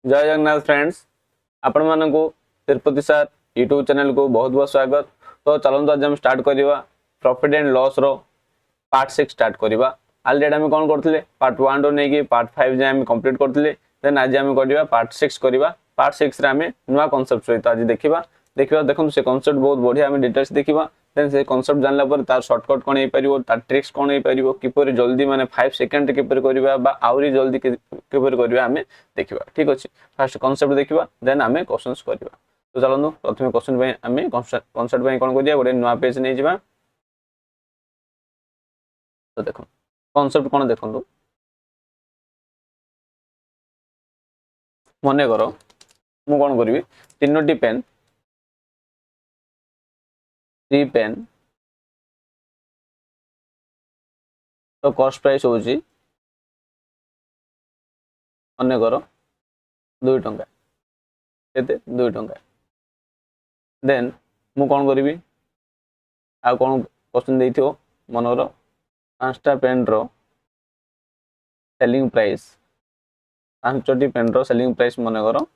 जय जगन्नाथ फ्रेंड्स आपण मानक तिरुपति सर यूट्यूब चैनल को बहुत बहुत स्वागत। तो चलते आज हम स्टार्ट करवा प्रॉफिट एंड लॉस रो पार्ट 6 स्टार्ट करवा। ऑलरेडी हम कौन करथिले पार्ट 1 रो नहीं कि पार्ट 5 जे हम कंप्लीट करथिले। देन आज हम करवा पार्ट 6 करवा। पार्ट 6 रे हम नुवा कांसेप्ट सहित आज देखिबा देखो से कांसेप्ट बहुत बढ़िया हम डिटेल्स देखिबा। देन से कांसेप्ट जानला पर तार शॉर्टकट कोन हे परिबो तार ट्रिक्स कोन हे परिबो किपर जल्दी माने 5 सेकंड किपर करबा बा आउरी जल्दी किपर करबा हमें देखिबा। ठीक अछि फर्स्ट कांसेप्ट देखिबा देन हमें क्वेश्चंस करबा। तो चलनु प्रथम क्वेश्चन पे हमें कांसेप्ट पे कोन करिया गोटे नुवा पेज नै जिबा। तो देखो कांसेप्ट कोन देखंतु मने करो मु कोन करबी तीनोटी पेन 3 पेन तो कॉस्ट प्राइस होची मने करो 2 टंका केते 2 टंका। देन मु कोन करबी आ कोन क्वेश्चन देइथियो मनरो पांचटा पेन रो सेलिंग प्राइस पांचटी पेन रो सेलिंग प्राइस मने करो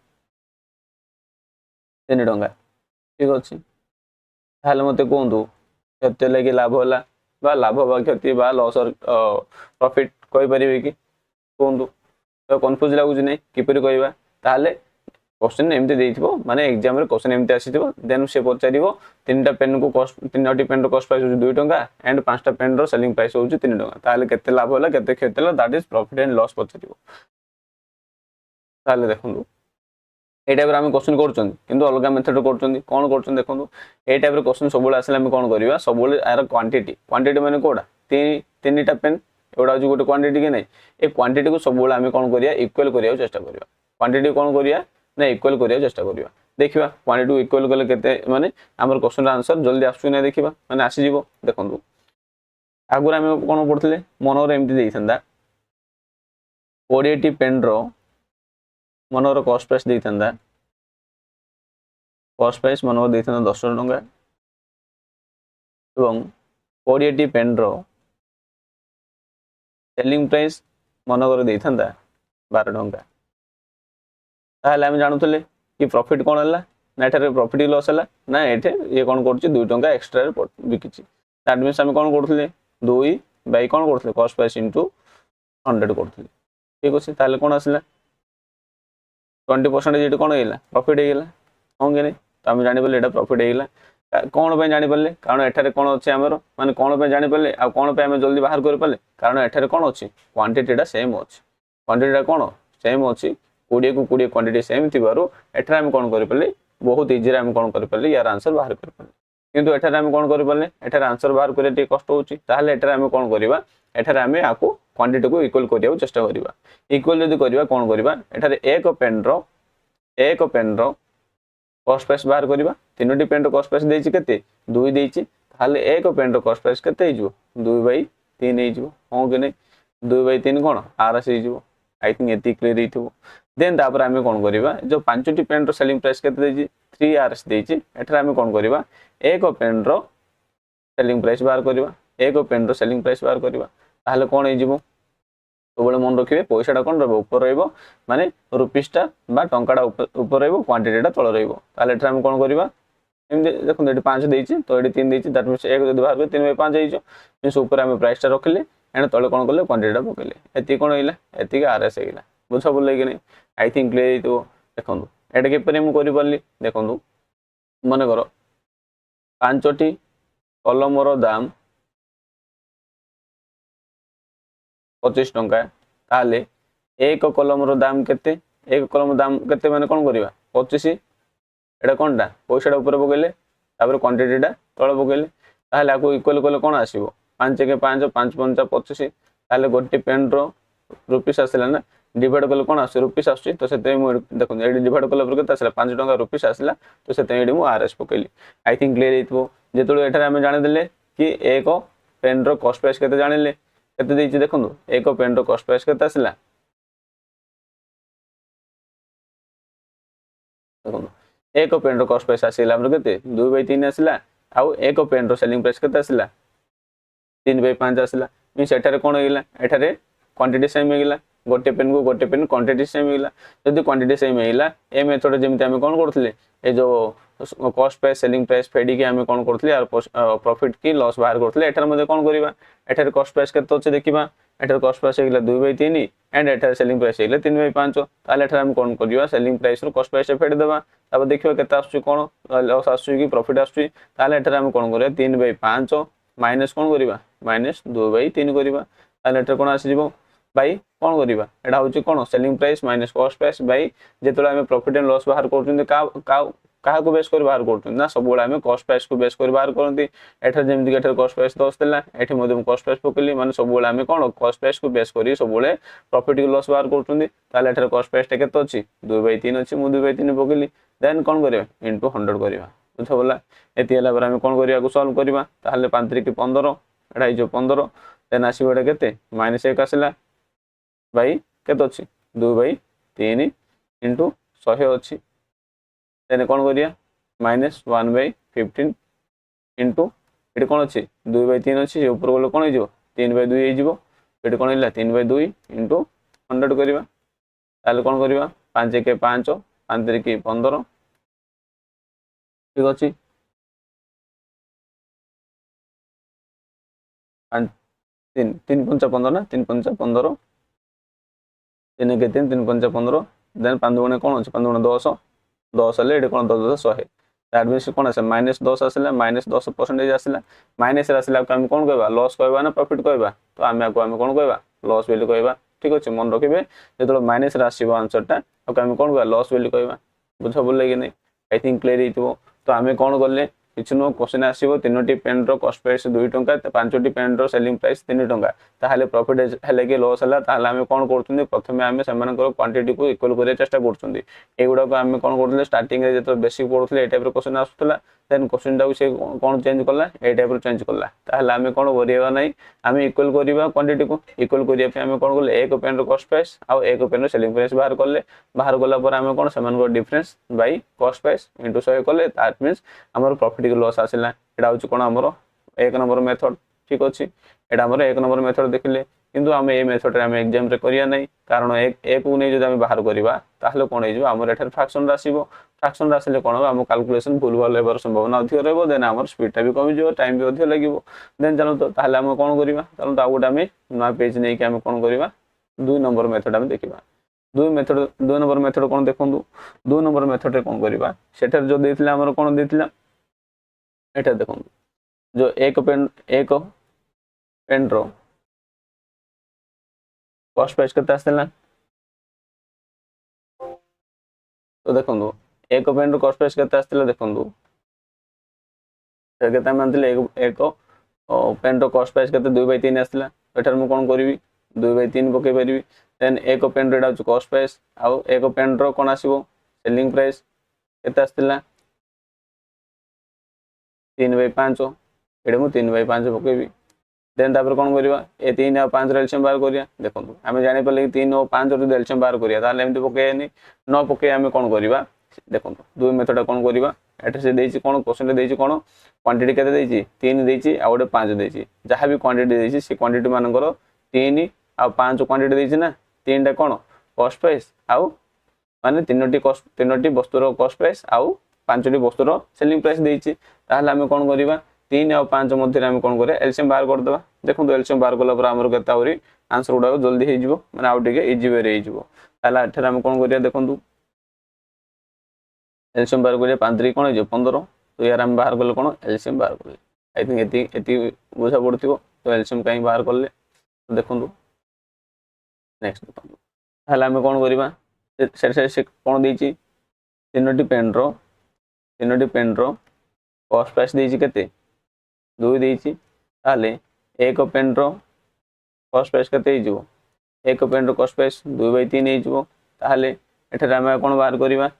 3 टंका। ठीक अछि ताले मते कोंतु केते लागि लाभ होला बा लाभ बा क्षति बा लॉस और प्रॉफिट कोइ परिबे कि कोंतु। तो कंफ्यूज लागुच नै किपरि कहबा ताले क्वेश्चन एमते देइथिबो माने एग्जाम रे क्वेश्चन एमते आसीथिबो। देन से पचारिबो तीनटा पेन को कॉस्ट तीनटी पेन रो कॉस्ट प्राइस होची 2 टंका एंड पांचटा पेन रो सेलिंग प्राइस होची 3 टंका। ताले केते लाभ होला केते क्षति होला that is profit and loss पचारिबो। ताले देखंतु ए टाइप रे हम क्वेश्चन करछन किंतु अलगा मेथड करछन कोन करछन देखंतु ए टाइप रे क्वेश्चन सबुले आसले हम कोन करबा सबुले यार क्वांटिटी माने कोडा तीनटा पेन एडा जो गोटे क्वांटिटी के नै ए क्वांटिटी को सबुले हम कोन करिया इक्वल करिया चेष्टा करिया। क्वांटिटी कोन करिया ना इक्वल करिया चेष्टा करिया। देखिबा क्वांटिटी को इक्वल कले केते माने हमर क्वेश्चन रा आंसर जल्दी आसु नै देखिबा माने आसी जीवो। देखंतु आगुर हम कोन पढथले मनोर एमटी देइथंदा 20 टी पेन रो मनोर कॉस्ट प्राइस देइथंदा कॉस्ट प्राइस मनोर देइथंदा 10 टंका एवं 20 टी पेन रो सेलिंग प्राइस मनोर देइथंदा 12 टंका। ताहले हम जानुतले कि प्रॉफिट कोन हला ना एठारे प्रॉफिट लॉस हला ना एठे ये कोन करछि 2 टंका एक्स्ट्रा रे बिकिछि। दैट मींस हम कोन करथले 2 बाय कोन करथले कॉस्ट प्राइस इनटू 100 करथले। ठीक अछि ताहले कोन आसला 20% जेट कोन हेला प्रॉफिट हेला हों के नै। तो हम जानि पले एटा प्रॉफिट हेला कोन पे जानि पले कारण एठारे कोन अछि हमर माने कोन पे जानि पले आ कोन पे हम जल्दी बाहर कर पले कारण एठारे कोन अछि क्वांटिटीटा सेम अछि क्वांटिटीटा कोन सेम अछि 20 को 20 क्वांटिटी सेम थिबारो एठारे हम कोन कर पले बहुत इजी रे हम कोन कर पले यार आंसर बाहर कर पले। किंतु एठारे हम कोन कर पले एठारे आंसर बाहर करे टे कष्ट होछि ताहले एठारे हम कोन करबा एठारे हम आको क्वांटिटी को इक्वल करिया चेष्टा करबा। इक्वल जदी करबा कोन करबा एठारे एक पेन रो कॉस्ट प्राइस बाहर करबा। तीनोटी पेन रो कॉस्ट प्राइस देछि केते 2 देछि ताहले एक पेन रो कॉस्ट प्राइस केते हिजो 2/3 हिजो हों के नै 2/3 कोन आरएस हिजो। आई थिंक एति क्लियर हिथो। देन तापर हम कोन करबा जो पांचटी पेन रो सेलिंग प्राइस केते देछि 3 आरएस देछि एठारे हम कोन करबा एक पेन रो सेलिंग प्राइस बाहर करबा एक पेन रो सेलिंग प्राइस बाहर करबा ताहले कोन हिजो तो बळे मन रखिबे पैसाटा कोन रहबो ऊपर रहबो माने रुपीसटा बा टंकाटा ऊपर रहबो क्वांटिटीटा तळ रहबो। ताहले एठा हम कोन करबा एम देखो एठी 5 देछि तो एठी 3 देछि दैट मींस एक जदी बाहर 3/5 हिजो मींस ऊपर हम प्राइसटा रखले एंड तळे कोन करले क्वांटिटीटा पकेले एति कोन होइला एति आरएस हेइला बुझा बोले कि नै। आई थिंक क्लियर हितो देखंतु एटा के परे हम करि परली देखंतु माने करो पांचटी कलमर दाम 25 टंका ताले एक कलम रो दाम केते एक कलम दाम केते माने कोन करबा 25 एटा कोनटा पैसाटा ऊपर पकेले तापर क्वांटिटीटा तळ पकेले ताले आको इक्वल कोले कोन आसीबो 5 के 5 5 5 25 ताले गोटे पेन रो रुपीस आसला ना डिवाइड कोले कोन आसे रुपीस आसी तो सेते मु देखो एडी डिवाइड कोले पर केते आसला 5 टंका रुपीस आसला तो सेते एडी मु आरएस पकेली। आई थिंक क्लियर हितबो जेतलो एठारे हम जानि देले कि एक पेन रो कॉस्ट प्राइस केते जानिले केते देछि देखंतु एक पेन रो कॉस्ट प्राइस केते आसला देखंतु एक पेन रो कॉस्ट प्राइस आसिला हमर केते 2/3 आसिला आउ एक पेन रो सेलिंग प्राइस केते आसिला 3/5 आसिला मींस एठारे कोन हेला एठारे क्वांटिटी सेम हेला गोटे पेन को गोटे पेन क्वांटिटी सेम मिला जदि क्वांटिटी सेम मिला ए मेथड जेमती आम कौन करते ए जो कॉस्ट प्राइस सेलिंग प्राइस फेडिकी आम कौन करते यार प्रॉफिट की लॉस बाहर करते एठार मध्य कौन करवा एठार कॉस्ट प्राइस केते अच्छे देखा एठार कॉस्ट प्राइस होगा 2/3 एंड एठार सेलिंग प्राइस होगा 3/5 ताले एठार हम कौन करवा सेलिंग प्राइस रो कॉस्ट प्राइस फेड देबा तापर देखियो केते आसुची कौन लॉस आसुची कि प्रॉफिट आसुची ताले एठार हम कौन करवा 3/5 माइनस कौन करवा माइनस 2/3 करवा ताले एठार कौन आसी जिवो बाई कौन करवा एटा होची कौन selling price minus cost price by जेतले हम प्रॉफिट एंड लॉस बाहर करछन क्या बेस कर बाहर कर ना सब आम कॉस्ट प्राइस को बेस कर बाहर करती एठार जमी एठार कॉस्ट प्राइस 10 देला एठी मध्य कॉस्ट प्राइस पकड़ी माने सब आम कौन कॉस्ट प्राइस को बेस कर सब प्रॉफिट की लॉस बाहर कर एठार कॉस्ट प्राइस केते अच्छी 2/3 अच्छी मुझे 2/3 पकड़ी देन कौन करवा इंटू 100 करवा बुझ बोला ये आम कौन करवा सल्व करवा 5 3 15 एटा 15 देन आसो एटा केते माइनस 1 आसला बाई केते अच्छी 2/3 इंटू 100 अच्छी देन कौन करिया माइनस 1/15 इंटू ये कौन अच्छी 2/3 अच्छी ऊपर गले कौन हो 3/2 हो ये कौन है 3/2 इंटू 100 करवा ताले कौन करवा 5 1 5 5 3 15 ठीक अच्छे 3 3 5 15 ना 3 5 15 3 के 3 3 5 15 देन 5 गुणे कौन अच्छे 5 गुणे 10 10 हेल्ले ये कौन 10 10 100 दैट मीन्स कौन आसा माइनस 10 आसला माइनस 10% आसला माइनस आसला आम कौन कहवा लॉस कहवा ना प्रॉफिट कहवा तो आम कौन कहवा लॉस वैल्यू कहवा ठीक अच्छे मन रखिए जो माइनस आसो आंसरटा आम कौन कहवा लॉस वैल्यू कहवा बुझ बोल कि नहीं आई थिंक क्लियर हो तो आम कौन कले किसी नुह क्वेश्चन आसो 3टी पेन कॉस्ट प्राइस 2 टंका 5टी पेन सेलिंग प्राइस 3 टंका ताहले प्रॉफिट है कि लॉस है ताहले आम कौन कर प्रथम आम से क्वांटिटी को इक्वल करने चेष्टा कर आम कौन करते स्टार्टिंग जो बेसिक पढ़ुले टाइप क्वेश्चन आसूला देन क्वेश्चन टाक से कौन चेंज कला ए टाइप चेंज कला ताहले आम कौन करवा ना आम इक्वल करवा क्वांटिटी को इक्वल करने आम कौन कले एक पेन कॉस्ट प्राइस आउ एक पेन सेलिंग प्राइस बाहर कले बाहर गला आम कौन से difference by cost price into 100 कले दैट मीन्स आम प्रॉफिट की लॉस आसला एटा हूँ कौन आमर 1 नंबर मेथड ठीक अच्छे एटा आमर 1 नंबर मेथड देखिले किंतु आम ए मेथड रे आम एग्जाम रे करिया नै कारण एक को नहीं जो आम बाहर करवा ताहले कौन हो आमर एठार फ्रैक्शन आसीबो फ्रैक्शन आसिले कौन आम कैलकुलेशन भूल भाल होबार संभावना अधिक रहबो देन आमर स्पीड भी कमी जो टाइम भी अधिक लागिबो देन चलो तो ताहले आम कौन करवा चलो तो आ गोटे आम नया पेज नहीं कि आम कौन करवा 2 नंबर मेथड आम देखिबा 2 नंबर मेथड कौन देखंतु 2 नंबर मेथड रे कौन करवा सेटर जो देथिला आमर कौन देथिला एटा देखंतु जो एक पेन रो कॉस्ट प्राइस केते आसला तो देखंतु एक पेन रो कॉस्ट प्राइस केते आसला देखंतु केते मानथिले एक पेन रो कॉस्ट प्राइस केते 2/3 आसला एठार मु कोन करबी 2/3 पके परबी देन एक पेन रो डाउच कॉस्ट प्राइस आउ एक पेन रो कोन आसीबो सेलिंग प्राइस केते आसला 3/5 एडे मु 3/5 पकेबी देन तापर कौन करवा ए 3 और 5 एलसीएम बाहर करिया देखो आम जानी पाले कि 3 और 5 रो एलसीएम बाहर करिया ताले एमती पकेनी न पके आम कौन करवा देखो 2 मेथड कौन करवा एटा से देछि कौन क्वेश्चन देछि कौन क्वांटिटी केते देछि 3 देछि आ गोटे 5 देछि जहां भी क्वांटिटी देछि से क्वांटिटी मानकर 3 और 5 क्वांटिटी देछि ना 3 टा कौन कॉस्ट प्राइस आउ माने 3टी वस्तुर कॉस्ट प्राइस आउ 5टी वस्तुर सेलिंग प्राइस देछि ताहले आम कौन करवा 3 और 5 मध्य आम कौन करें एलसीएम बाहर करदे देखो एलसीएम बाहर कला आमर के आंसर गुड़ा जल्दी हो मैंने आउ टे इजी वे हो आम कौन करिया देखो एलसीएम बाहर करिया 5 3 कौन हो 15 तो यार आम बाहर कले कौन एलसीएम बाहर कले आई थिंक एति बुझा पड़ो तो एलसीएम कहीं बाहर कले देखो नेक्स्ट देखो आम कौन करवा से कौन देछि 3टी पेन रो कॉस्ट प्राइस देछि केते 2 देछि ताले एक पेन रो कॉस्ट प्राइस केते हिजो एक पेन रो कॉस्ट प्राइस 2/3 हिजो ताले एठार आम कोन बाहर करबा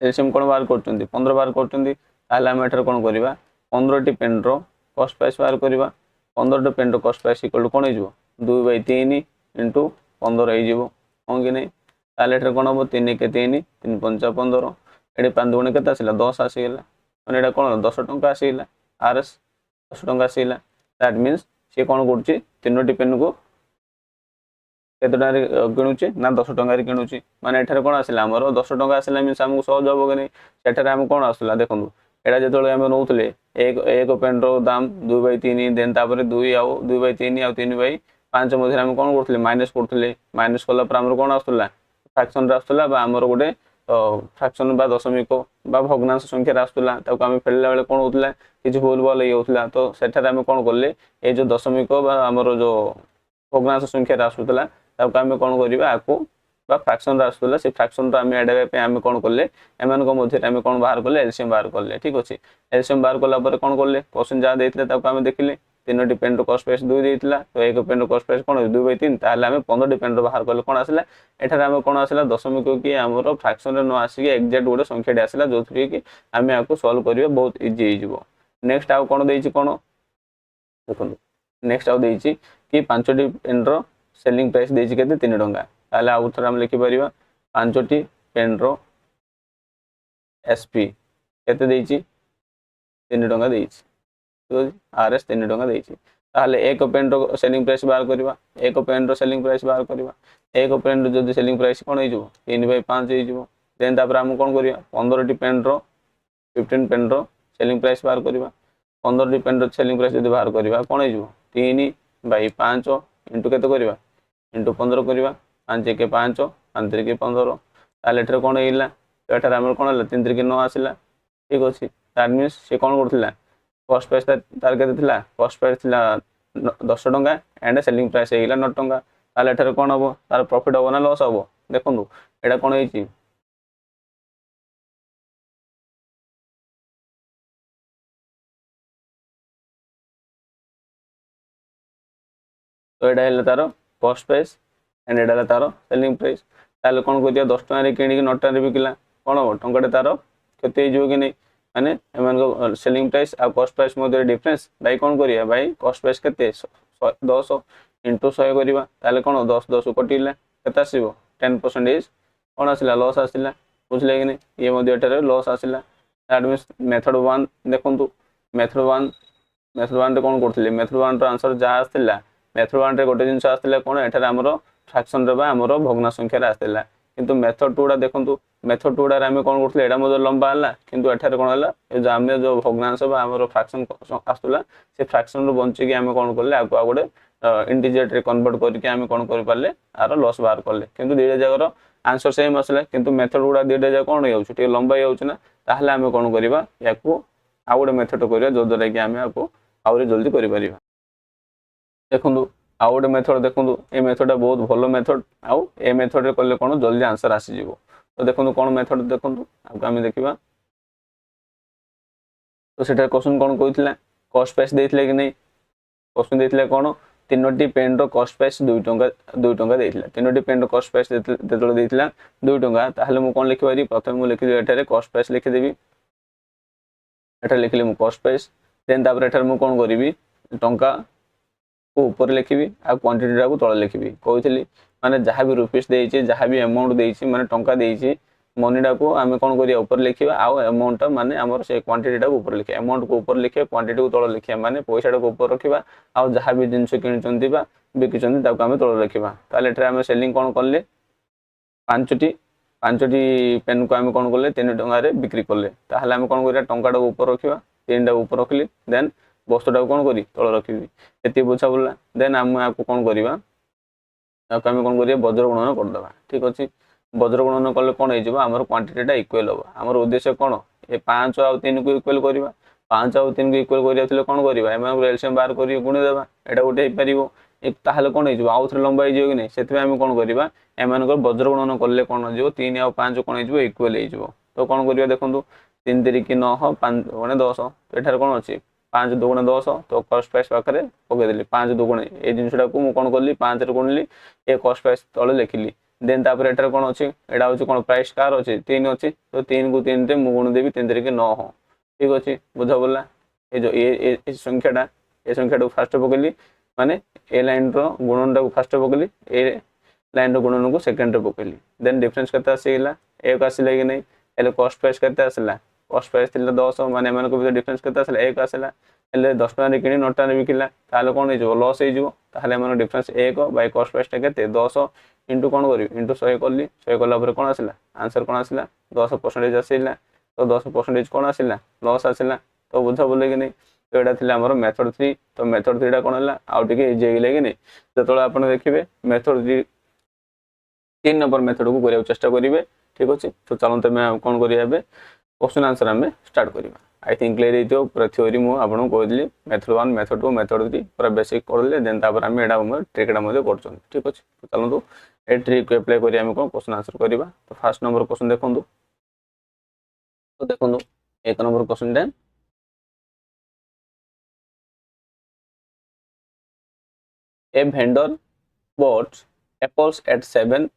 एलसीएम कोन बाहर करचंदी 15 बाहर करचंदी ताले आम एठार कोन करबा 15टी पेन रो कॉस्ट प्राइस बाहर करबा 15टी पेन रो कॉस्ट प्राइस इक्वल टू कोन हिजो 2/3 इंटू 15 हिजो हो कि नहीं ताले एठार कोन हो 3 के 3 3 5 15 एडे 5 गुणे केते आसिला 10 आसीगला माने एडा कोन 10 टंका आसीगला आरएस 10 टंका आसीगला दैट मीन्स से कौन कर 3टी पेन को केते टंका किणुचे ना 10 टंका किणुचे माने एठारे कोन आसिला हमर 10 टंका आसिला मींस हमको सहज हबो कि नहीं सेठारे हम कोन आसुला देखंतु एटा जेतले हम नउतले एक पेन रो दाम 2/3 देन तापर 2 आउ 2/3 आउ 3/5 मध्ये हम कोन करथले माइनस करथले माइनस कला पर हमर कोन आसुला फ्रैक्शन रे आसुला बा हमर गोटे फ्रैक्शन बा दशमिक बा भग्नांश संख्या रे आसुला ताको हम फेलला बेले कोन होतला किछ भूल भाल हे होतला तो सेठारे हम कोन करले ए जो दशमिक बा हमर जो भग्नांश संख्या रे आसुतला ताको हम कोन करिबा आको बा फ्रैक्शन रे आसुतला से फ्रैक्शन रो हम एडा पे हम कोन करले एमान को मध्ये हम कोन बाहर करले एलसीएम बाहर करले ठीक अछि एलसीएम बाहर करला पर कोन करले क्वेश्चन जा देथिले ताको हम देखिले 3 डिपेंड रो कॉस्ट प्राइस 2 देथिला तो एक पेन रो कॉस्ट प्राइस कोन 2/3 ताले हम 15 डिपेंड रो बाहर करले कोन आसिला एठारे हम कोन आसिला दशमिक कि हमरो फ्रैक्शन रे न आसी एग्जैक्ट गोटे संख्या दे आसिला जोथि कि हम आको सॉल्व करिवे बहुत इजी हे जिवो नेक्स्ट आउ कोन देछि कोन देखो नेक्स्ट आउ देछि कि 5टी पेन रो सेलिंग प्राइस देछि केते 3 टंका ताले आउ थरा हम लिखि परिबा 5टी पेन रो एसपी केते देछि 3 टंका देछि तो आरएस 3 टंका देछि ताले एक पेन रो सेलिंग प्राइस बाहर करबा एक पेन रो सेलिंग प्राइस बाहर करबा एक पेन रो जदी सेलिंग प्राइस कोन हे जिवो 3/5 हे जिवो देन तापर हम कोन करिया 15टी पेन रो 15 पेन रो सेलिंग प्राइस बाहर करबा 15टी पेन रो सेलिंग प्राइस जदी बाहर करबा कोन हे जिवो 3/5 इंटू केते करबा इंटू 15 करबा 5 1 5 5 3 के 15 ताले एठरे कोन हेइला एठरे हमर कोन हला 3 3 के 9 आसिला ठीक अछि दैट मींस से कोन करथिला कॉस्ट प्राइस तार केते थिला कॉस्ट प्राइस थिला 10 टंका एंड सेलिंग प्राइस हेइला 9 टंका ताले एठरे कोन हबो तार प्रॉफिट हबो ना लॉस हबो देखंतु एटा कोन हेइची तो एटा हेला तार कॉस्ट प्राइस एंड एटा हेला तार सेलिंग प्राइस ताले कोन करिया 10 टंका रे किनि कि 9 टंका रे बिकिला कोन हबो टंकाटे तार केते हिजो कि नहीं माने एमान को सेलिंग प्राइस आ कॉस्ट प्राइस मध्ये डिफरेंस बाय कोन करिया बाय कॉस्ट प्राइस केते 10 इंटू 100 करिवा ताले कोन 10 10 कटिला केते आसीबो 10% कोन आसिला लॉस आसिला बुझले कि नहीं ये मध्ये एटारे लॉस आसिला दैट मींस मेथड 1 देखंतु मेथड 1 रे कोन करथिले मेथड 1 रो आंसर जा आसिला मेथड 1 रे गोटे जिंस आसिला कोन एटारे हमरो फ्रैक्शन रे बा हमरो भग्ना संख्या रे आसिला किंतु मेथड 2 रा देखंतु मेथड 2 रा हम कोन करथिले एटा मध्ये लंबा हला किंतु एठारे कोन हला ए जो हम जो भग्नांश बा हमरो फ्रैक्शन आसुला से फ्रैक्शन रो बंची कि हम कोन करले आको गोटे इंटीजर रे कन्वर्ट करके हम कोन कर पाले आरो लॉस बाहर करले किंतु दीडा जगर आंसर सेम आसला किंतु मेथड गुडा दीडा जग कोन होउछ टे लंबा होउछ ना ताहले हम कोन करबा याको आ गोटे मेथड करबा जो द्वारा कि हम याको आउरे जल्दी करि परिबा देखंतु आ गोटे मेथड देखंतु ए मेथड बहुत भलो मेथड आउ ए मेथड रे करले कोन जल्दी आंसर आसी जिवो तो देखंतु कोन मेथड देखंतु आको हम देखिबा तो सेटा क्वेश्चन कोन कहितला कॉस्ट प्राइस देथिले कि नहीं क्वेश्चन देथिले कोन 3टी पेन रो कॉस्ट प्राइस 2 टंका देथिला 3टी पेन रो कॉस्ट प्राइस देतलो देथिला 2 टंका ताहले मु कोन लिखि पारि प्रथम मु लिखि एठारे कॉस्ट प्राइस लिखि देबी एठा लिखले मु कॉस्ट प्राइस देन तापर एठारे मु कोन करिवि टंका को ऊपर लिखिबी आ क्वांटिटी रा को तळे लिखिबी कहितली माने जहां भी रुपीस देइछि जहां भी अमाउंट देइछि माने टंका देइछि मनीडा को आमे कोन करिया ऊपर लिखिबा आ अमाउंट माने हमर से क्वांटिटी टा ऊपर लिखिया अमाउंट को ऊपर लिखिया क्वांटिटी को तळे लिखिया माने पैसा टा को ऊपर रखिबा आ जहां भी जिंस किनचंती बा बिकिचंती ताको आमे तळे रखिबा ताले एठरे आमे सेलिंग कोन करले पांचटी पेन को आमे कोन करले 3 टंका रे बिक्री करले ताहले आमे कोन करिया टंका टा ऊपर रखिबा 3 टा ऊपर रखली देन वस्तुटा कोन करी तळे रखिबी एति बुझा बोलला देन आमे आपको कोन करिबा ताको आमे कोन करिया वज्र गुणन कर दबा ठीक अछि वज्र गुणन कले कोन हे जिवो हमर क्वांटिटी टा इक्वल हो हमर उद्देश्य कोन ए 5 और 3 को इक्वल करबा 5 और 3 को इक्वल करिया थिले कोन करबा एमान एलसीएम बाहर करी गुणी देबा एटा गोटे हे परिबो एक ताहले कोन हे जिवो आउ थरे लंबा हे जिवो कि नै सेतबे आमे कोन करबा एमान को वज्र गुणन कले कोन जिवो 3 और 5 कोन हे जिवो इक्वल हे जिवो तो कोन करिया देखंतु 3 3 की 9 5 गुणे 10 तो एठार कोन अछि 5 2 गुणे 10 तो कॉस्ट प्राइस पाखरे पके देली 5 2 गुणे ए जिंसडा को मु कोन करली 5 रे गुणली ए कॉस्ट प्राइस तळे लिखिली देन तापर एठार कोन अछि एडा होछि कोन प्राइस कार अछि 3 अछि तो 3 को 3 रे मु गुण देबी 3 3 के 9 हो ठीक अछि बुझा बोलला ए जो ए संख्याटा फर्स्ट पकेली माने ए लाइन रो गुणनटा को फर्स्ट पकेली ए लाइन रो गुणन को सेकंड रे पकेली देन डिफरेंस केते आसीला एक आसीला कि नै एले कॉस्ट प्राइस केते आसीला कॉस्ट प्राइस थिला 10 माने एमानक भितर डिफरेंस केते आसला 1 आसला हेले 10 टका रे किनी 9 टका रे बिकिला ताले कोन हे जो लॉस हे जो ताले एमानक डिफरेंस 1 बाय कॉस्ट प्राइस टा केते 10 इंटू कोन करी इंटू 100 करली 100 करला पर कोन आसला आंसर कोन आसला 10% आसीला तो 10% कोन आसीला लॉस आसीला तो बुझा बोले कि नहीं तो एटा थिला हमर मेथड 3 तो मेथड 3 टा कोन हला आउ टिके इजी हेले कि नहीं जतोला आपण देखिबे मेथड 3 3 नंबर मेथड को करिया चेष्टा करिवे ठीक अछि तो चलंते मैं कोन करिया बे क्वेश्चन आंसर हमें स्टार्ट करिवा आई थिंक क्लियर हितो पूरा थ्योरी मु आपन को कहली मेथड 1 मेथड 2 मेथड 3 पूरा बेसिक करले देन तापर हम एडा हम ट्रिकडा मध्ये करछन ठीक अछि तो चलंतु ए ट्रिक को अप्लाई करिया हम को क्वेश्चन आंसर करिवा तो फर्स्ट नंबर क्वेश्चन देखंतु तो देखंतु एक number question then a vendor bought apples at 7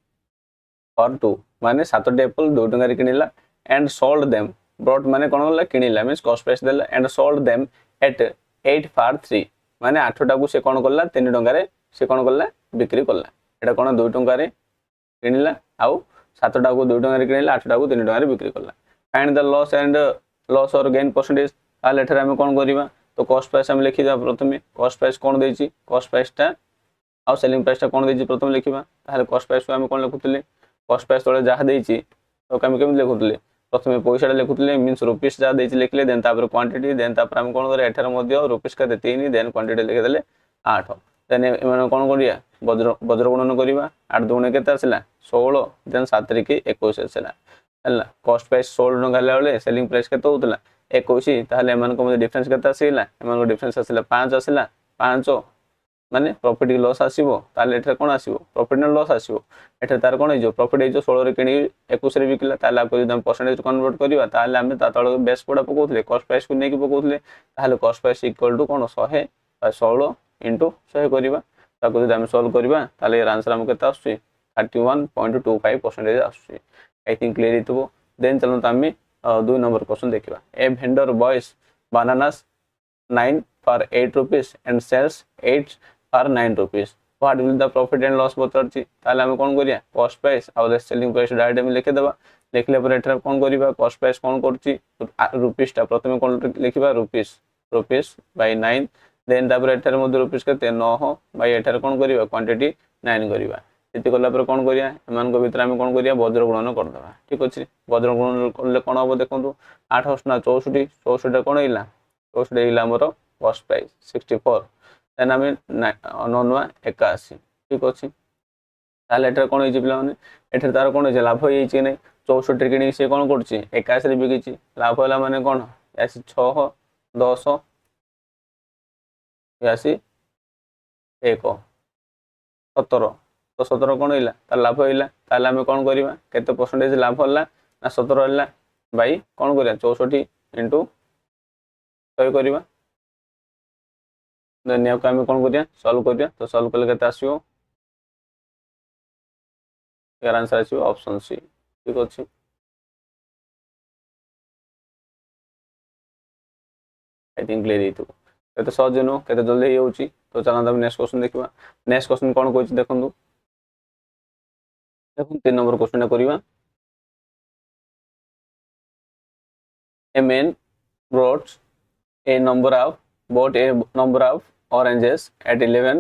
or 2 माने 7 एप्पल 2 टंका रे किनिला एंड सोल्ड देम ब्रॉट माने कोन होला किनिला मींस कॉस्ट प्राइस देला and sold them at 8 for 3 माने 8 टा को से कोन करला 3 टंका रे से कोन करला बिक्री करला एटा कोन 2 टंका रे किनिला आउ 7 टा को 2 टंका रे किनिला 8 टा को 3 टंका रे बिक्री करला find the loss and loss और गेन परसेंटेज आ लेटर हम कोन करबा तो कॉस्ट प्राइस हम लिखि दा प्रथमे कॉस्ट प्राइस कोन देछि कॉस्ट प्राइस टा आ सेलिंग प्राइस टा कोन देछि प्रथम लिखिबा ताले कॉस्ट प्राइस को हम कोन लिखुतले कॉस्ट प्राइस तळे जहा देछि तो हम केम लिखुतले प्रथमे पैसा लिखुतले मींस रुपीस जहा देछि लिखले देन तापर क्वांटिटी देन तापर हम कोन करे एठार मध्ये रुपीस का 3 देन क्वांटिटी लिखि देले 8 देन एमान कोन करिया वज्र गुणन करिबा 8 दुणे केते आसला 16 देन 7 रे के 21 आसला हला कॉस्ट प्राइस 16 टंका लाले सेलिंग प्राइस केते होतला 21 ताले एमान को मध्ये डिफरेंस केते आसीला एमान को डिफरेंस आसीला 5 आसीला 5 माने प्रॉफिट की लॉस आसीबो ताले एठे कोन आसीबो प्रॉफिट न लॉस आसीबो एठे तार कोन हिजो प्रॉफिट हिजो 16 रे किनी 21 रे बिकला ताले आपको जदि हम परसेंटेज कन्वर्ट करिवा ताले हम ता तळ बेस पडा पकोथले कॉस्ट प्राइस को नै कि पकोथले ताले कॉस्ट प्राइस इक्वल टू कोन 100 बाय 16 इनटू 100 करिवा ताको जदि हम सॉल्व करिवा ताले आंसर हम केता आछी 31.25% आछी आई थिंक क्लियर हितबो देन चलो तमे 2 नंबर क्वेश्चन देखिबा a vendor boys bananas 9 for 8 rupees and sells 8 for 9 rupees what will the profit and loss बतरछि ताले हम कोन करिया कॉस्ट प्राइस और सेलिंग प्राइस डायरेक्ट में लिखे देबा लिखले पर एठर कोन करिबा कॉस्ट प्राइस कोन करछि रुपीस टा प्रथमे कोन लिखिबा रुपीस बाय 9 देन तापर एठर मध्ये रुपीस केते 9 बाय एठर कोन करिबा क्वांटिटी 9 करिबा इति करला पर कोन करिया एमान को भीतर हम कोन करिया वज्र गुणन कर देबा ठीक अछि वज्र गुणन करले कोन होबो देखंतु 8 8 64 64 कोन हिला 64 हिला हमरो कॉस्ट प्राइस 64 देन हम 99 81 ठीक अछि ताले एठर कोन हिजि पिला माने एठर तार कोन हिजि लाभ होई छि नै 64 रे किनी से कोन करछि 81 रे बिकि छि लाभ होला माने कोन 6 10 81 1 17 तो 17 कोन हिला तार लाभ हिला ताले हम कोन करिवा केते परसेंटेज लाभ होला ना 17 होला बाई कोन करिया 64 इनटू 100 करिवा देन या हम कोन करिया सॉल्व करिया तो सॉल्व करले केते आसीओ यार आंसर आसीओ ऑप्शन सी ठीक अछि आई थिंक क्लियर हितो केते सहज नो केते जल्दी हे होची तो चला हम नेक्स्ट क्वेश्चन देखिबा नेक्स्ट क्वेश्चन कोन कहै छी देखंतु देखो 3 नंबर क्वेश्चन करिबा a man brought a number of bought a number of oranges at 11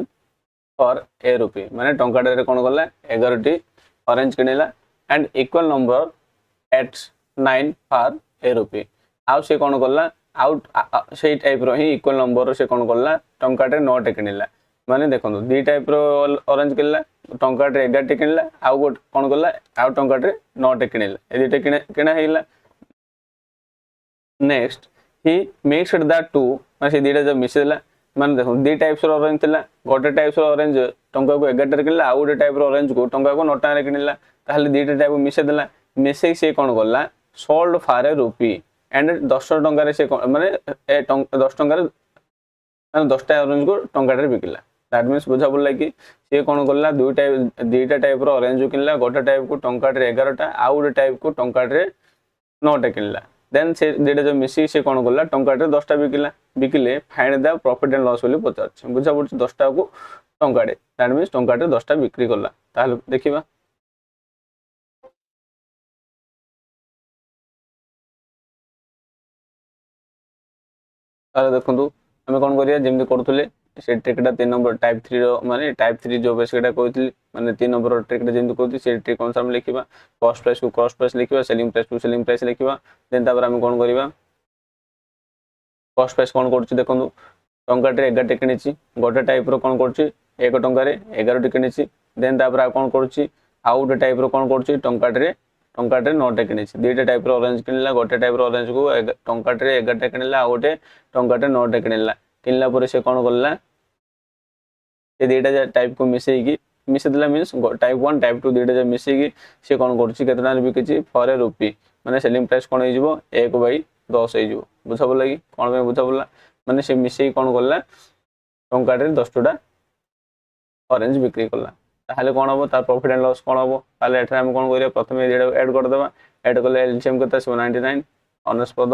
for a rupee माने टंका रे कोन गला 11 टी ऑरेंज किनेला and equal number at 9 for a rupee आउ से कोन गला आउट से टाइप रो ही इक्वल नंबर से कोन गला टंका रे 9 टे किनेला माने देखंतु दी टाइप रो ऑरेंज किनेला टंका रे 11 टे किनेला आउ गोट कोन गला आउ टंका रे 9 टे किनेला ए दी टे किना हेला नेक्स्ट ही मिक्सड द टू माने से दीटा जब मिक्स देला माने देखो दी टाइप्स रो ऑरेंज थिला गोटे टाइप्स रो ऑरेंज टंका को 11 टे किनला आ गोटे टाइप रो ऑरेंज को टंका को 9 टका रे किनला ताहले दीटा टाइप मिक्स देला मिक्स से कोन गला sold for a rupee and 10 टंका रे से माने 10 टंका रे माने 10 टा ऑरेंज को टंका रे बिकला दैट मींस बुझा बोलला कि से कोन गला दीटा टाइप रो ऑरेंज किनला गोटे टाइप को टंका रे 11 टा आ गोटे टाइप को टंका रे 9 टा किनला देन से डेटा जो मिसी से कोन गला टंका रे 10 टा बिकिले find the profit and loss बोली पचार बुझा पड़ 10 टा को टंका रे दैट मींस टंका रे 10 टा बिक्री करला ताहले देखिबा ताले देखंतु आमे कोन करिया जेमति करथुले से ट्रिकटा 3 नंबर टाइप 3 रो माने टाइप 3 जो बेसिकटा कहथि माने 3 नंबर ट्रिकटा जेमति कहथि से ट्रिक अनुसार हम लिखिबा कॉस्ट प्राइस को कॉस्ट प्राइस लिखिबा सेलिंग प्राइस को सेलिंग प्राइस लिखिबा देन तापर आमे कोन करिबा कॉस्ट प्राइस कोन करछि देखंतु टंकाटे 11 टे किनिछि गोटे टाइप रो कोन करछि 1 टंकारे 11 टे किनिछि देन तापर आ कोन करछि आउ गोटे टाइप रो कोन करछि टंकाटे 9 टे किनिछि दुईटा टाइप रो ऑरेंज किनला गोटे टाइप रो ऑरेंज को टंकाटे 11 टे किनला आ गोटे टंकाटे 9 टे किनला किनला पर से कोन करला ये दुईटा टाइप को मिसे दिला मींस टाइप 1 टाइप 2 दुईटा मिसे की से कोन करछि केतना रे बिकिछि फॉर ए रुपी माने सेलिंग प्राइस कोन होइजबो 1/10 होइजबो बुझा बोला कि कोन में बुझा बोला माने से मिसे कोन करला टंकाटे 10 टोटा ऑरेंज बिक्री करला ताहले कोन होबो तार प्रॉफिट एंड लॉस कोन होबो ताहले एठा हम कोन करिया प्रथमे एडा ऐड कर देबा ऐड करले एलसीएम केता 99 अनस्पद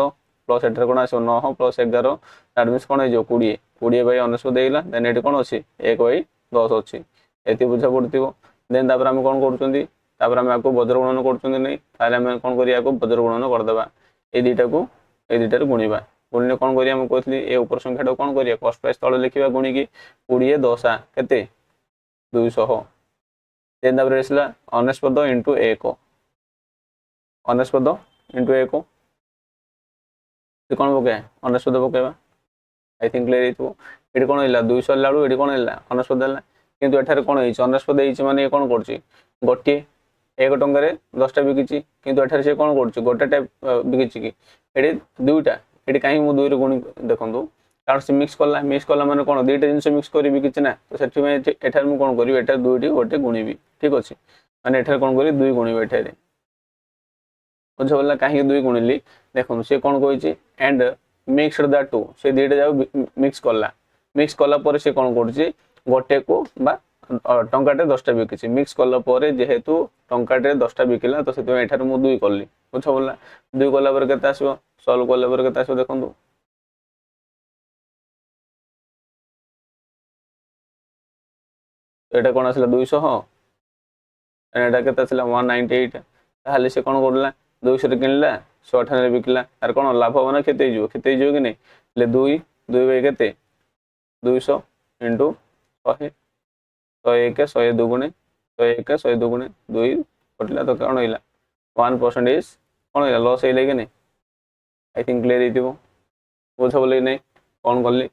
प्लस एठा कोन आसो 9 प्लस 11 दैट मींस कोन होइजो 20 20 अनस्पद देइला देन एठी कोन अछि 1/10 अछि एति बुझा पड़तिबो देन तापर हम कोन करचुंदी तापर हम आको बजर गुणन करचुंदी नै ताहले हम कोन करिया को बजर गुणन कर देबा ए दुईटा रे गुणीबा गुणने कोन करिया हम कहथली ए ऊपर संख्याटा कोन करिया कॉस्ट प्राइस तळे लिखिबा गुणी की 20 10 केते 200 देन तापर एसला अनस्पद इनटू 1 अनस्पद इनटू 1 से कोन पके अनस्पद पकेबा आई थिंक क्लियर हितबो एठी कोन हिला 200 लाडू एठी कोन हिला अनस्पद हला किंतु एठारे कोन हिच अनस्पद हिच माने कोन करछि गोटे 1 टंका रे 10 टा बिकिछि किंतु एठारे से कोन करछि गोटे टाइप बिकिछि कि एठी दुईटा एठी काहे मु दुई रे गुणी देखंतु कारण से मिक्स कला माने कोन दुईटा जिंस मिक्स करी बिकिछि ना तो सेठी में एठारे मु कोन करिवि एठारे दुईटी गोटे गुणीबि ठीक अछि माने एठारे कोन करी दुई गुणीबि एठारे बुझा बोला काहे दुई गुणिली देखंतु से कोन कहिछि एंड मिक्सड द टू से दुईटा जाउ मिक्स कला पर से कोन करछि गोटे को बा टंकाटे 10 टा बिकिछि मिक्स कला पर जेहेतु टंकाटे 10 टा बिकिला तो सेते एठारे मु दुई करली बुझा बोला दुई कला पर केते आसीबो सॉल्व कला पर केते आसीबो देखंतु एटा कोन आसला 200 एटा केते आसला 198 ताहले से कोन करला 200 रे किनला 198 रे बिकला तार कोन लाभ होना केते हिजो कि नै ले 2 बाय केते 200 इनटू 100 101 102 गुणे 101 102 गुणे 2 कटला तो कोन होइला 1% कोन होइला लॉस होइला कि नै आई थिंक क्लियर हितिबो बुझा बोले नै कोन करली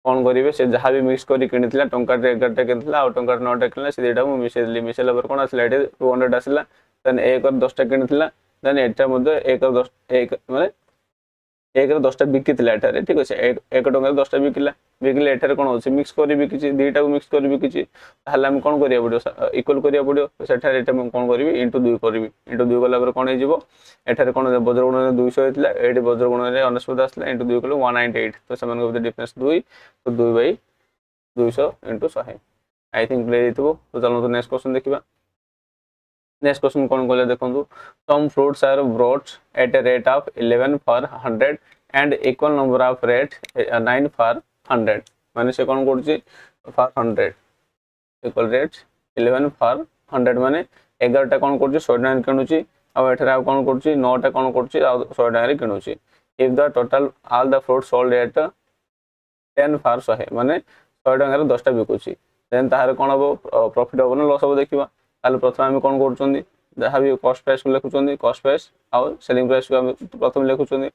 कोन करिवे से जहां भी मिक्स करी किनितला टंका 11 टा किनितला और टंका 9 टा किनला से देटा मु मिसेला पर कोन आसला एटे 200 आसला देन 1 और 10 टा किनितला देन एटा मध्ये 1 और 10 1 माने 1 रे 10 टा बिकितला एटारे ठीक अछि 1 टंका 10 टा बिकिले एटारे कोन होछि मिक्स करी बिकिछि दुईटा को मिक्स करी बिकिछि ताहले हम कोन करिया पडियो इक्वल करिया पडियो सेठारे एटा हम कोन करिवि इनटू 2 करिवि इनटू 2 कला पर कोन हे जिवो एठारे कोन बज्र गुणन 200 हेतला एठी बज्र गुणन रे अनस्पद आसला इनटू 2 कलो 198 तो समान को डिफरेंस 2 तो 2 by 200 into 100 I think clear हितबो तो चलो तो नेक्स्ट क्वेश्चन देखिबा नेक्स्ट क्वेश्चन कोन कोले देखंतु some fruits are brought at a rate of 11 for 100 and equal number of rate 9 for 100 माने से कोन करछि फॉर 100 इक्वल रेट 11 फॉर 100 माने 11 टा कोन करछि 100 टाका किनुछि आ एठरा कोन करछि 9 टा कोन करछि 100 टाका रे किनुछि if the total all the fruit sold at 10 for 100 माने 100 टाका रे 10 टा बिकुछि देन ताहार कोन हो प्रॉफिट हो ना लॉस हो देखिबा ताले प्रथम हम कोन करछोंदी जहा भी कॉस्ट प्राइस को लेखुछोंदी कॉस्ट प्राइस आ सेलिंग प्राइस को हम प्रथम लेखुछोंदी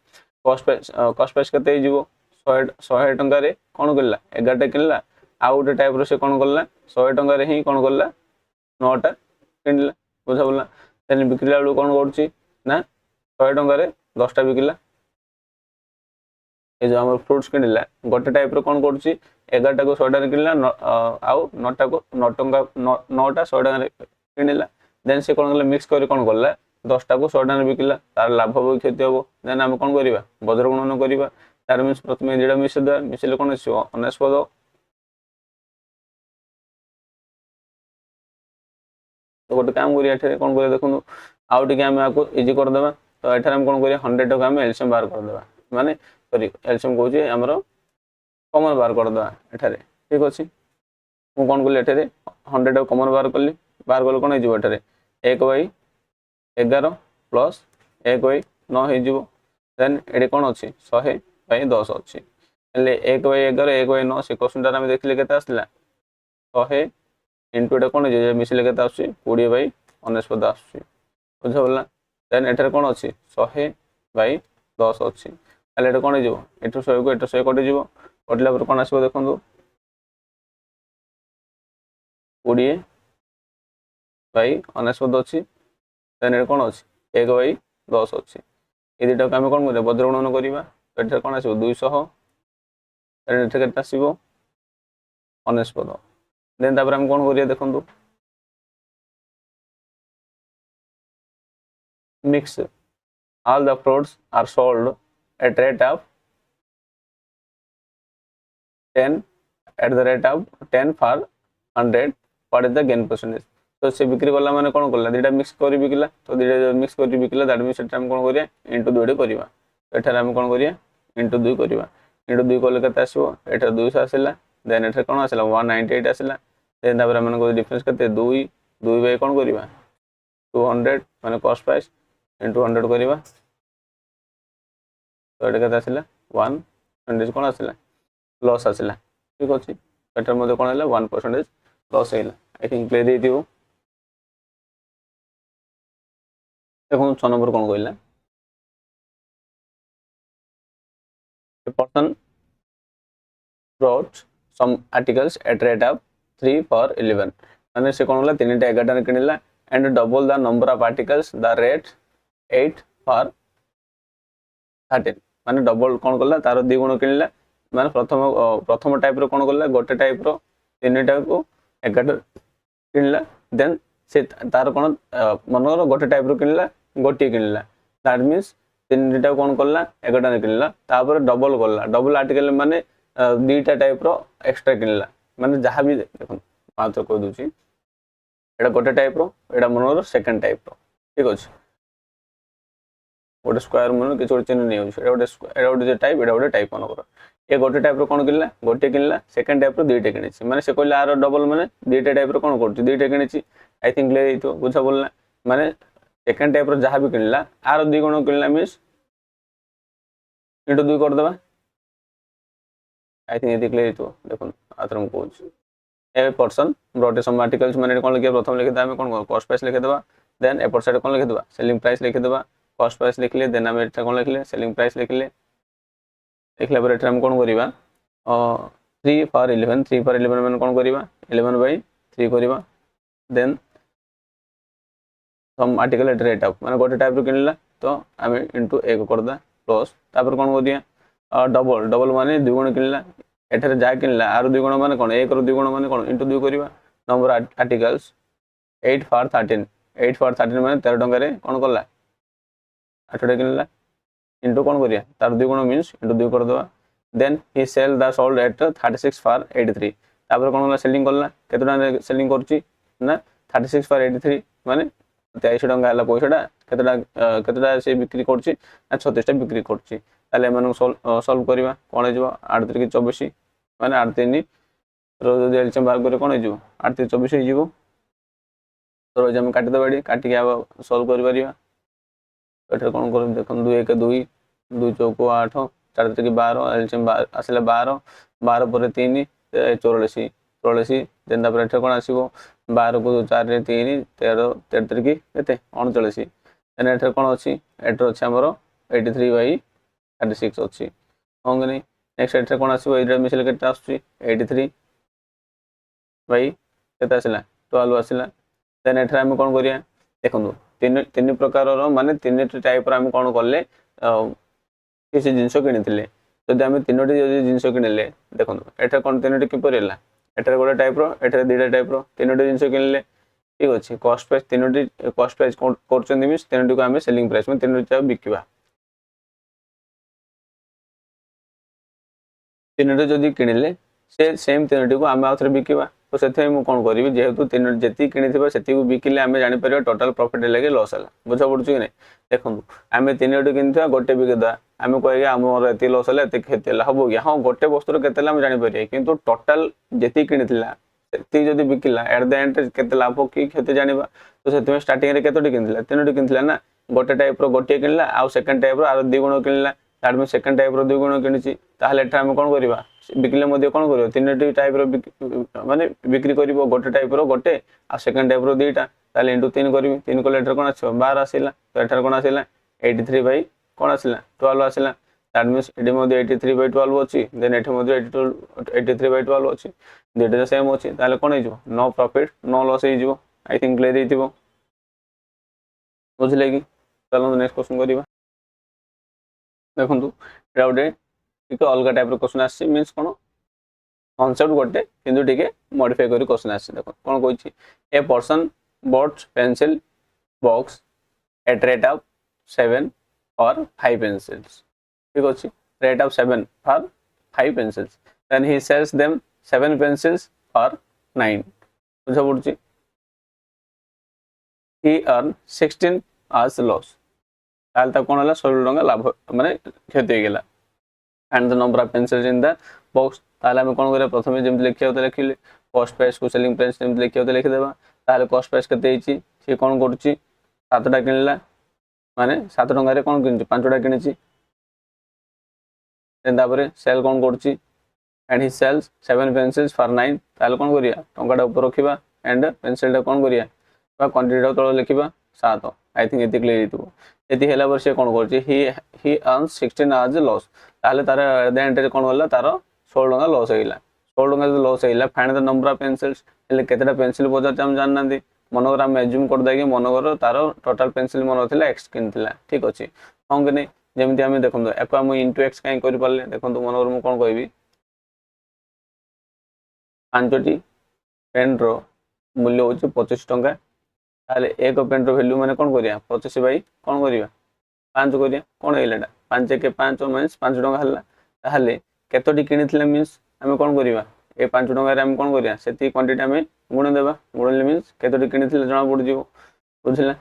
कॉस्ट प्राइस केते हे जिवो 100 टंका रे कोन करला 11 टा किनला आ गोटे टाइप रो से कोन करला 100 टंका रे ही कोन करला 9 टा किनला बुझा बोलला देन बिक्रीला लो कोन करछि ना 100 टंका रे 10 टा बिकिला ए जो हमर फ्रूट्स किनला गोटे टाइप रो कोन करछि 11 टा को 100 टा रे किनला आ 9 टा को 9 टंका 9 टा 100 टा रे किनला देन से कोन करला मिक्स कर कोन करला 10 टा को 100 टा रे बिकिला तार लाभ हो क्षति हो देन हम कोन करिवा बजर गुणन करिवा तार मींस प्रथमे जेडा मिसेले कोन आछो अनस्पद तो गोटे काम करिया एठे कोन करिया देखु आउ टिके हम आको इजी कर देबा तो एठे हम कोन करिया 100 टका हम एलसीएम बाहर कर देबा माने सॉरी एलसीएम कहू जे हमरो कॉमन बाहर कर देबा एठे ठीक अछि मु कोन कले एठे 100 टका कॉमन बाहर कल कोन हे जिवो एठे 1/11 प्लस 1/9 हे जिवो देन एडे कोन अछि 100/10 अछि हेले 1/11 1/9 से क्वेश्चन आम देखिले केते आसला 100 इंटू एटा कोन जे मिसले केते आसुची 20/49 आसुची बुझा बोलना देन एटार कोन अछि 100/10 अछि ताले एटा कोन जेबो एटु 100 को एटु 100 कटि जेबो कटला पर कोन आसीबो देखंतु 20/49 अछि देन एटा कोन अछि 1/10 अछि ए दुटा को हम कोन करिया बज्र गुणन करिवा तो एटा कोन आसीबो 200 देन एटा केते आसीबो 49 देन तापर हम कोन करिया देखंतु mix all the fruits are sold at rate of 10 at the rate of 10 for 100 what is the gain percentage तो से बिक्री वाला माने कोन करला दुटा मिक्स करी बिकला तो दुटा मिक्स करी बिकला दैट मींस एटा हम कोन करिया इनटू 2 करिवा एठार हम कोन करिया इनटू 2 करिवा इनटू 2 करले केते आसीबो एटा 200 आसीला देन एठा कोन आसीला 198 आसीला देन तापर हम को डिफरेंस केते 2 2 बाय कोन करिवा 200 माने कॉस्ट प्राइस इनटू 100 करिवा तो एटा केते आसीला 1 कोन आसीला लॉस आसीला ठीक अछि एटार मध्ये कोन हला 1% लॉस हैला आई थिंक प्ले दे दियो देखो 6 नंबर कोन कहला a person brought some articles at rate of 3 for 11 माने से कोन हला 3 टा 11 किनिला and double the number of articles the rate 8 for 13 माने डबल कोन करला तार द्वि गुण किनिला माने प्रथम टाइप रो कोन करला गोटे टाइप रो 3 टा को 11 किनिला देन से तार कोन मनोर गोटे टाइप रो किनिला गोटी किनिला दैट मींस 3 टा कोन करला 11 किनिला तापर डबल करला डबल आर्टिकल माने 2 टा टाइप रो एक्स्ट्रा किनिला माने जहां भी देखो मात्र को दूची एटा गोटे टाइप रो एटा मनोर सेकंड टाइप रो ठीक अछि गोटे स्क्वायर मन किछ चिन्ह नै होछ एटा गोटे टाइप एटा गोटे टाइप मन कर ए गोटे टाइप रो कोन किनला गोटे किनला सेकंड टाइप रो दुईटा किनेछि माने से कहला आरो डबल माने दुईटा टाइप रो कोन करछि दुईटा किनेछि आई थिंक ले इतो बुझा बोलना माने सेकंड टाइप रो जहां भी किनला आरो दुई गुण किनला मींस इनटू 2 कर देबा आई थिंक एति क्लियर इतो देखो आतर हम कहूछ a person brought some articles माने कोन लिखे प्रथम लिखे हम कोन कॉस्ट प्राइस लिखे देबा देन एपर साइड कोन लिखे देबा सेलिंग प्राइस लिखे देबा कॉस्ट प्राइस लिखले देन हम एटा कोन लिखले सेलिंग प्राइस लिखले लिखला पर एटा हम कोन करिवा 3 for 11 माने कोन करिवा 11/3 करिवा then some article at rate of माने गोटे टाइप रो किनला तो हम इनटू 1 कर दा प्लस तापर कोन करिया डबल डबल माने दुई गुण किनला एठारे जा किनला आरो दुई गुण माने कोन 1 रो दुई गुण माने कोन इनटू 2 करिवा नंबर आर्टिकल्स 8 for 13 माने 13 टंका रे कोन करला 8 टा किनला इनटू कोन करिया तार दुई गुण मींस इनटू 2 कर देबा then he sell the sold at 36 for 83 तापर कोन होला सेलिंग करला केतटा सेलिंग करची ना 36 for 83 माने 23 टंका हला पैसाटा केतटा से बिक्री करची ना 36 टा बिक्री करची ताले मन सॉल्व करबा कोन हेजबो 8 3 24 माने 8 3 रो जदि एलसीएम बाहर करे कोन हेजबो 8 3 24 हेजबो तो हम काटि दबाडी काटि के अब सॉल्व कर परिबा एटा कोन कर देखन 2 1 2 2 चौको 8 4 3 12 एलसीएम आसले 12 12 पर 3 84 84 देन तापर एटा कोन आसीबो 12 को 4 रे 3 13 13 की केते 39 देन एटा कोन अछि एटा अछि हमरो 83/36 अछि होंगनी नेक्स्ट एटा कोन आसीबो एटा मिसले केते आछी 83 बाई केते आसिला 12 आसिला देन एटा हम कोन करिया देखंदो तीन प्रकार रो माने तीन टाइप रो हम कोन करले किसी जिंस किनिथिले जदि हम तीनोटी जदि जिंस किनले देखंदो एटा कोन तीनोटी कि परिला एटा गोटे टाइप रो एटा दुईटा टाइप रो तीनोटी जिंस किनले ठीक अछि कॉस्ट प्राइस तीनोटी कॉस्ट प्राइस करचंदी मींस तीनोटी को हम सेलिंग प्राइस में तीनोटी बिकिबा तीनोटी जदि किनले से सेम तीनोटी को हम आउथरे बिकिबा तो सेथे मु कोन करिवि जेहेतु तीन जेती किनिथिबा सेती को बिकिले हम जानि परिबा टोटल प्रॉफिट लागे लॉस हला बुझा पड़छु कि नै देखंतु हम तीनोटी किनथिबा गोटे बिकिदा हम कहैया हमर एती लॉस हला एती खेती हला हबो कि हां गोटे वस्तु केते हला हम जानि परिया किंतु टोटल जेती किनिथिला सेती जदि बिकिला एट द एंड केते लाभ कि खेती जानिबा तो सेते स्टार्टिंग रे केतोटी किनथिला तीनोटी किनथिला ना गोटे टाइप रो गोटे किनला आ सेकंड टाइप रो आरो दुई गुण किनला तार में सेकंड टाइप रो दुई गुण किनिछि ताहले एठा हम कोन करबा बिकले मध्ये कोन करबो तीनटी टाइप रो माने बिक्री करबो गोटे टाइप रो गोटे आ सेकंड टाइप रो दुईटा ताहले इनटू 3 करबी 3 को लेटर कोन आछो 12 आसीला तो एठार कोन आसीला 83 बाय कोन आसीला 12 आसीला दैट मींस एडी मध्ये 83 बाय 12 अछि देन एठी मध्ये 83 बाय 12 अछि देटा सेम अछि ताहले कोन हिजो नो प्रॉफिट नो लॉस हिजो आई थिंक क्लियर हिथिबो बुझले कि चलो नेक्स्ट क्वेश्चन करिबा देखंतु एटा गोटे टिके अलग टाइप रो क्वेश्चन आसी मींस कोन कॉन्सेप्ट गोटे किंतु टिके मॉडिफाई करी क्वेश्चन आसी देखो कोन कहछि a person bought pencil box at rate of 7 और 5 pencils ठीक अछि rate of 7 for 5 pencils then he sells them 7 pencils for 9 बुझा पड़छि he earn 16 as loss ताल ता कोन हला 16 टंका लाभ माने क्षति हे गेला and the number of pencils in the box ताले हम कोन करे प्रथमे जेम लिखिया होते लिखिले कॉस्ट प्राइस को सेलिंग प्राइस जेम लिखिया होते लिखि देबा ताले कॉस्ट प्राइस कते हिची से कोन करछि 7 टा किनला माने 7 टंका रे कोन किनछि 5 टा किनछि देन तापरे सेल कोन करछि and he sells 7 pencils for 9 ताले कोन करिया टंका टा ऊपर रखिबा एंड पेंसिल टा कोन करिया बा क्वांटिटी तळ लिखिबा 7 आई थिंक एति क्लियर हितबो एति हेला वर्ष कोन करछि ही अर्न्स 16 आज लॉस ताले तार द एंड रे कोन होला तार 16 टंका लॉस हेला 16 टंका लॉस हेला find the number of pencils हेले केतेटा पेंसिल बजार हम जान नांदी मनोगर हम एज्यूम कर दागी मनोगर तार टोटल पेंसिल मन थिला x किनथिला ठीक अछि हम कने जेमति हम देखंदो एको हम इनटू x काई करि परले देखंदो मनोगर मु कोन कहबी पांचटी पेन रो मूल्य होछि 25 टंका ताले एक पेन रो वैल्यू माने कोन करिया 25 बाई कोन करिया 5 करिया कोन हेलाटा 5 के 5 माइनस 5 टंका हल्ला ताले केतोटी किनिथिले मींस हम कोन करिवा ए 5 टंका रे हम कोन करिया सेती क्वांटिटी हम गुण देबा गुणले मींस केतोटी किनिथिले जणा पड़ जिवो बुझिला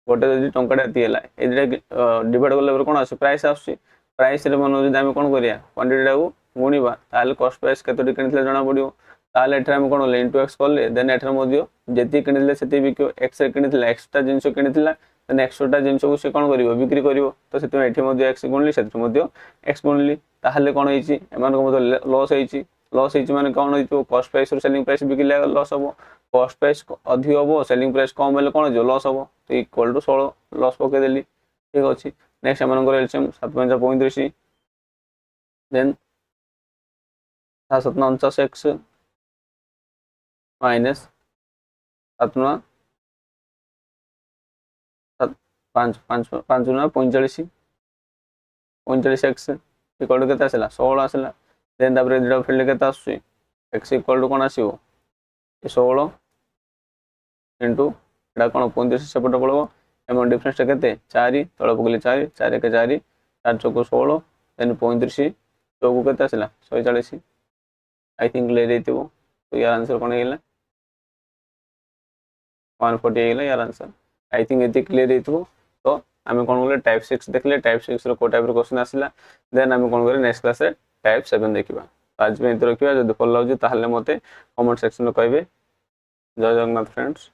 गोटे जदी टंकाटा ती हला ए दिटा डिवाइड करले पर कोन आसे प्राइस आसी प्राइस रे मन जदी हम कोन करिया क्वांटिटी टा को गुणीबा ताले कॉस्ट प्राइस केतोटी किनिथिले जणा पड़ियो ताले एठरा हम कोन इनटू x करले देन एठरा मध्य जेती किनिथिले सेती बिकियो x रे किनिथिले एक्स्ट्रा जिंसो किनिथिला देन एक्स्ट्रा जिंसो को से कोन करिवो बिक्री करिवो तो सेती एठी मध्य x गुणली सेती मध्य x गुणली ताहले कोन होईची एमान को मध्य लॉस होईची माने कोन होईतो कॉस्ट प्राइस और सेलिंग प्राइस बिकिले लॉस हबो कॉस्ट प्राइस अधिक हबो सेलिंग प्राइस कम हेले कोन जो लॉस हबो तो इक्वल टू 16 लॉस पके देली ठीक अछि नेक्स्ट एमान को LCM 7.35 then 7.49x minus 7 5 5 5 45 45x equal to केता आसला 16 आसला देन तापर दिडा फील्ड केता आसी x इक्वल टू कोन आसीबो 16 इनटू एडा कोन 35 सेपट पळबो एमन डिफरेंस केते 4 तळ पगले 4 4 के 4 4 चौको 16 देन 35 चौको केता आसला 140 आई थिंक ले देतिबो तो यार आंसर कोन हेला 140 हेला यार आंसर आई थिंक एति क्लियर हेतबो तो आमे कोन बोले टाइप 6 देखले टाइप 6 रो को टाइप रो क्वेश्चन आसिला देन आमे कोन करे नेक्स्ट क्लास रे टाइप 7 देखिबा आज में इतो रखिबा जदी फॉलो लाउजी ताहले मते कमेंट सेक्शन में कहबे जय जगन्नाथ फ्रेंड्स।